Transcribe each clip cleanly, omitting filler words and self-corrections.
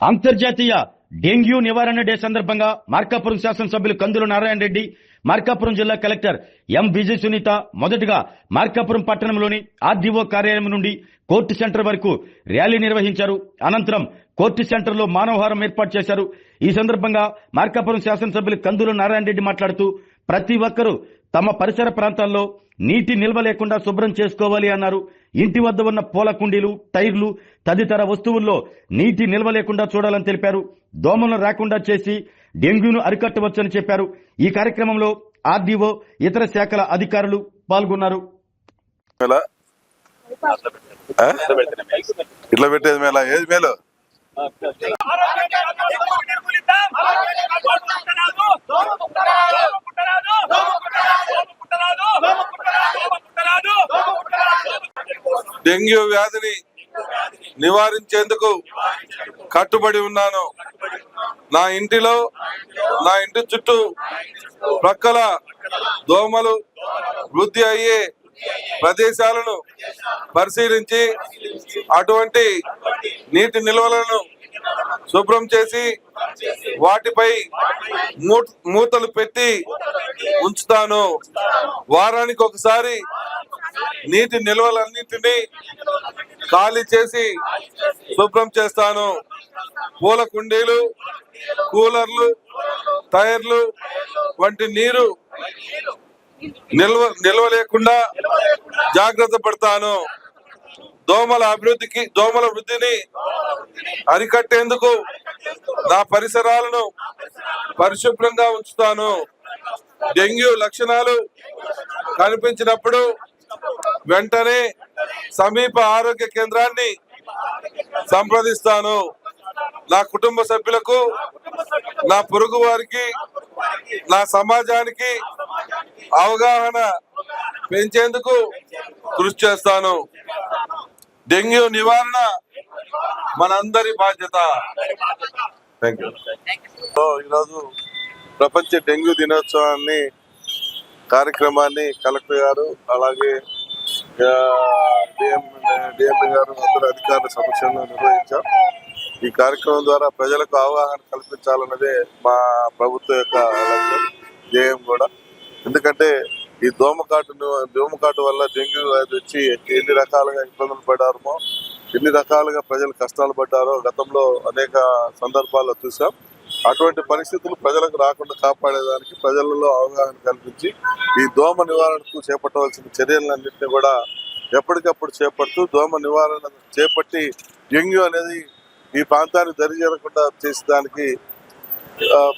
అంతర్జాతీయ డెంగ్యూ నివారణ డే సందర్భంగా మార్కాపురం శాసనసభ్యులు కందుల నారాయణ రెడ్డి, మార్కాపురం జిల్లా కలెక్టర్ ఎం విజయ సునీత మొదటగా మార్కాపురం పట్టణంలోని ఆర్డీఓ కార్యాలయం నుండి కోర్టు సెంటర్ వరకు ర్యాలీ నిర్వహించారు. అనంతరం కోర్టు సెంటర్లో మానవహారం ఏర్పాటు చేశారు. ఈ సందర్భంగా మార్కాపురం శాసనసభ్యులు కందుల నారాయణ రెడ్డి మాట్లాడుతూ ప్రతి ఒక్కరూ తమ పరిసర ప్రాంతాల్లో నీటి నిల్వ లేకుండా శుభ్రం చేసుకోవాలి అన్నారు. ఇంటి వద్ద ఉన్న పూల కుండీలు, టైర్లు తదితర వస్తువుల్లో నీటి నిల్వ లేకుండా చూడాలని తెలిపారు. దోమలను రాకుండా చేసి డెంగ్యూను అరికట్టవచ్చని చెప్పారు. ఈ కార్యక్రమంలో ఆర్డీఓ, ఇతర శాఖల అధికారులు పాల్గొన్నారు. ఇట్లా పెట్టేది మేళ ఏది మేలు డెంగ్యూ వ్యాధిని నివారించేందుకు కట్టుబడి ఉన్నాను. నా ఇంటి చుట్టూ ప్రక్కల దోమలు వృద్ధి అయ్యే ప్రదేశాలను పరిశీలించి అటువంటి నీటి నిల్వలను శుభ్రం చేసి వాటిపై మూతలు పెట్టి ఉంచుతాను. వారానికి ఒకసారి నీటి నిల్వలన్నింటినీ ఖాళీ చేసి శుభ్రం చేస్తాను. పూల కుండీలు, కూలర్లు, టైర్లు వంటి నీరు నిల్వ లేకుండా జాగ్రత్త పడతాను. దోమల వృద్ధిని అరికట్టేందుకు నా పరిసరాలను పరిశుభ్రంగా ఉంచుతాను. డెంగ్యూ లక్షణాలు కనిపించినప్పుడు వెంటనే సమీప ఆరోగ్య కేంద్రాన్ని సంప్రదిస్తాను. నా కుటుంబ సభ్యులకు, నా పొరుగు వారికి, నా సమాజానికి అవగాహన పెంచేందుకు కృషి చేస్తాను. డెంగ్యూ నివారణ మనందరి బాధ్యత. ఈరోజు ప్రపంచ డెంగ్యూ దినోత్సవాన్ని కార్యక్రమాన్ని కలెక్టర్ గారు, అలాగే డిఎంపీ గారు, అందరు అధికారుల సమక్షంలో నిర్వహించాం. ఈ కార్యక్రమం ద్వారా ప్రజలకు అవగాహన కల్పించాలన్నదే మా ప్రభుత్వం యొక్క ధ్యేయం కూడా. ఎందుకంటే ఈ దోమకాటు వల్ల డెంగ్యూ వ్యాధి వచ్చి ఎన్ని రకాలుగా ఇబ్బందులు పడ్డారో, ఎన్ని రకాలుగా ప్రజలు కష్టాలు పడ్డారో గతంలో అనేక సందర్భాల్లో చూసాం. అటువంటి పరిస్థితులు ప్రజలకు రాకుండా కాపాడేదానికి ప్రజలలో అవగాహన కల్పించి ఈ దోమ నివారణకు చేపట్టవలసిన చర్యలన్నింటినీ కూడా ఎప్పటికప్పుడు చేపడుతూ దోమ నివారణ చేపట్టి డెంగ్యూ అనేది ఈ ప్రాంతాన్ని దరిచేరకుండా చేసేదానికి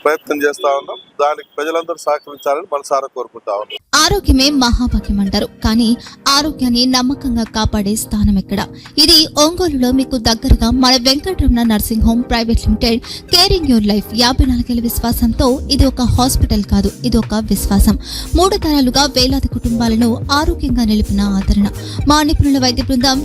ప్రయత్నం చేస్తా ఉన్నాం. దానికి ప్రజలందరూ సహకరించాలని మనసారా కోరుకుంటా ఉన్నాం. ఆరోగ్యమే మహాభాగ్యం అంటారు, కానీ ఆరోగ్యాన్ని నమ్మకంగా కాపాడే స్థానం ఎక్కడ? ఇది ఒంగోలులో మీకు దగ్గరగా మన Venkataramana nursing home private limited. Caring your life 54 విశ్వాసంతో ఇది ఒక హాస్పిటల్ కాదు, ఇది ఒక విశ్వాసం. 3 తరాలుగా వేలాది కుటుంబాలను ఆరోగ్యంగా నిలిపిన ఆదరణ. మా నిపుణుల వైద్య బృందం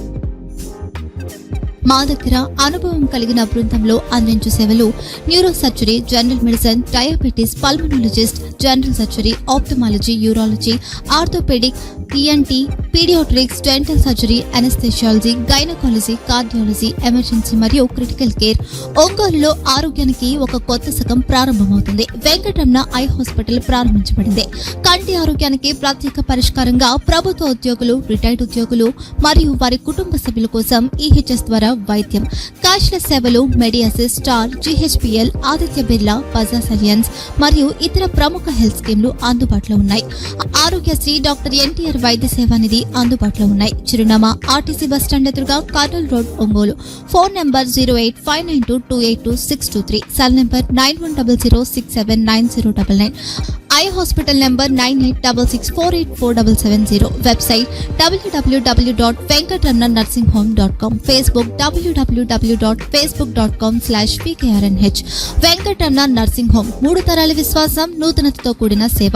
మా దగ్గర అనుభవం కలిగిన బృందంలో అందించే సేవలు neuro surgery, general medicine, diabetes, pulmonologist, general surgery, ophthalmology, urology, orthopaedic, ENT, paediatrics, dental surgery, anaesthesiology, gynaecology, cardiology, emergency మరియు క్రిటికల్ కేర్. ఒంగోలులో ఆరోగ్యానికి ఒక కొత్త శకం ప్రారంభమవుతుంది. వెంకటరమణ ఐ హాస్పిటల్ ప్రారంభించబడింది. కంటి ఆరోగ్యానికి ప్రత్యేక పరిష్కారంగా ప్రభుత్వ ఉద్యోగులు, రిటైర్డ్ ఉద్యోగులు మరియు వారి కుటుంబ సభ్యుల కోసం ఈహెచ్ఎస్ ద్వారా వైద్యం, క్యాష్లెస్ సేవలు, Mediassist, Star, GHPL, Aditya Birla, Bajaj Allianz మరియు ఇతర ప్రముఖ హెల్త్ స్కీమ్లు అందుబాటులో ఉన్నాయి. ఆరోగ్యశ్రీ, డాక్టర్ ఎన్టీఆర్ వైద్య సేవా నిధి అందుబాటులో ఉన్నాయి. చిరునామా ఆర్టీసీ బస్టాండ్ ఎదురుగా, Kurnool road, Ongole. Phone number 08592282623, cell number 9100679099. Eye hospital number 9866484770. Website www.venkatramanarsinghome.com. Facebook www.facebook.com/pkrnh. Venkataramana nursing home, 3 తరాల విశ్వాసం, నూతనతతో కూడిన సేవ.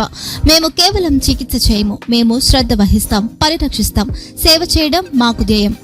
మేము కేవలం చికిత్స చేయము, మేము శ్రద్ధ వహిస్తాం, పరిరక్షిస్తాం. సేవ చేయడం మాకు ధ్యేయం.